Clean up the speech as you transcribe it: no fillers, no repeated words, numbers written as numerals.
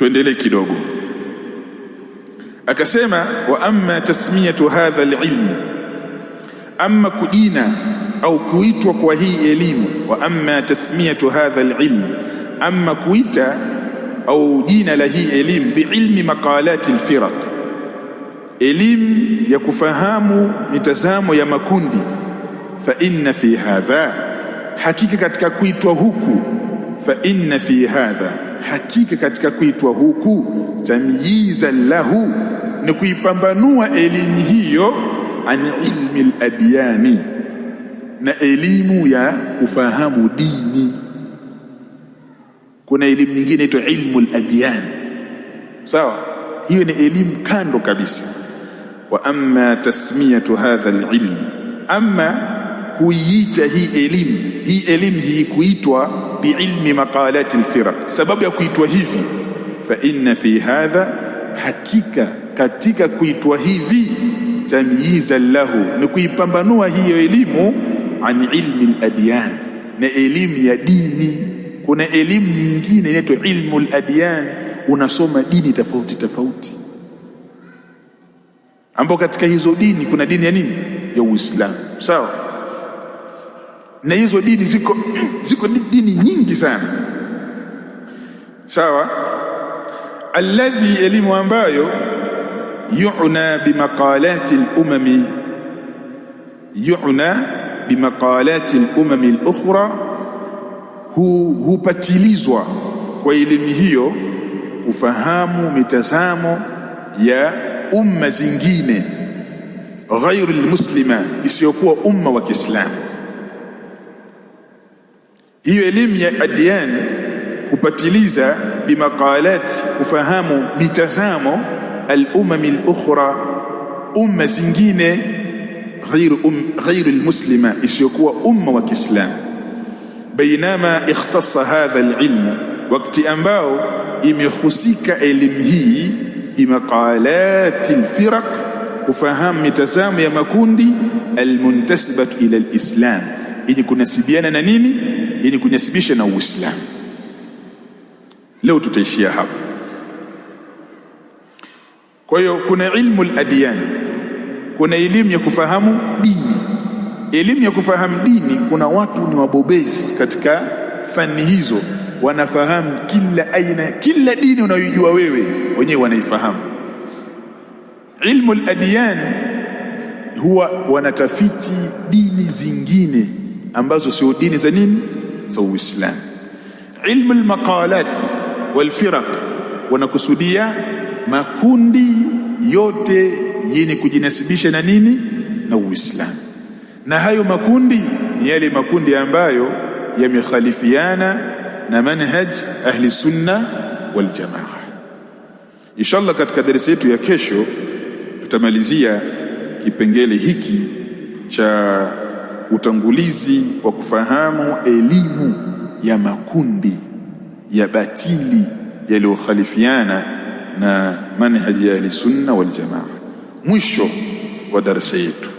tuendelee kidogo. Akasema wa amma tasmiyatu hadha alilm, amma kujina au kuitwa kwa hii elimu. Wa amma tasmiyatu hadha alilm, amma kuita au jina la hii elimu biilmi maqalati alfiraq, elimu ya kufahamu mitazamo ya makundi. Fa inna fi hadha, hakika katika kuitwa huku, fa inna fi hadha, hakika katika kuitwa huku, tamyizan lahu, ni kuipambanua elimu hiyo an ilmi al-adyani, na elimu ya kufahamu dini. Kuna elimu nyingine inaitwa ilmu al-adyan, sawa? Hiyo ni elimu kando kabisa. Wa amma tasmiyatu hadha al-ilm, amma kuiita hii elimu hii kuitwa biilmi maqalati al-firaq, sababu ya kuitwa hivi, fa inna fi hadha, hakika katika kuitwa hivi, tamyizan lahu, ni kuipambanua hiyo elimu an ilmi al-adyan, na elimu ya dini. Kuna elimu nyingine inaitwa ilmu al-adyan, unasoma dini tofauti tofauti, ambapo katika hizo dini kuna dini ya nini? Ya Uislamu, sawa? Na hizo dini ziko dini nyingi sana, sawa? Alladhi, elimu ambayo yu'na bimaqalati al-umami, yu'na bimaqalati al-umami al-ukhra, hupatilizwa kwa elimu hiyo kufahamu mitazamo ya umma zingine, ghairu al-muslima, isiyokuwa umma wa Kiislamu. Hiyo elimu ya adyan kupatiliza bimaqalat, kufahamu mitazamo al-umam al-ukhra, umma zingine, ghairu al-muslima, isiyokuwa umma wa Kiislamu. Bainama ikhtassa hadha al-ilm, wakati ambao imehusika elimu hii bimaqalat al-firaq, kufahamu mitazamo ya makundi al-muntasibatu ila al-islam, ili kunasibiana na nini? Ili kunasibisha na Uislamu. Leo tutaishia hapa. Kwa hiyo kuna ilmu al-adyan, kuna elimu ya kufahamu dini. Elimu ya kufahamu dini, kuna watu ni wabobezi katika fani hizo, wanafahamu kila aina, kila dini unayojua wewe wenyewe wanaifahamu. Ilmu al-adyan huwa wanatafiti dini zingine ambazo sio dini za nini? Za Uislamu. Ilmu al-maqalat wal-firaq, wanakusudia makundi yote yenye kujinasibisha na nini? Na Uislamu. Na hayo makundi ni yale makundi ambayo yamekhalifiana na manhaj ahli sunna wal jamaa. Inshallah katika darasa yetu ya kesho tutamalizia kipengele hiki cha utangulizi wa kufahamu elimu ya makundi ya batili yaliyokhalifiana na manhaji ya ahli sunna wal jamaa, mwisho wa darasa yetu.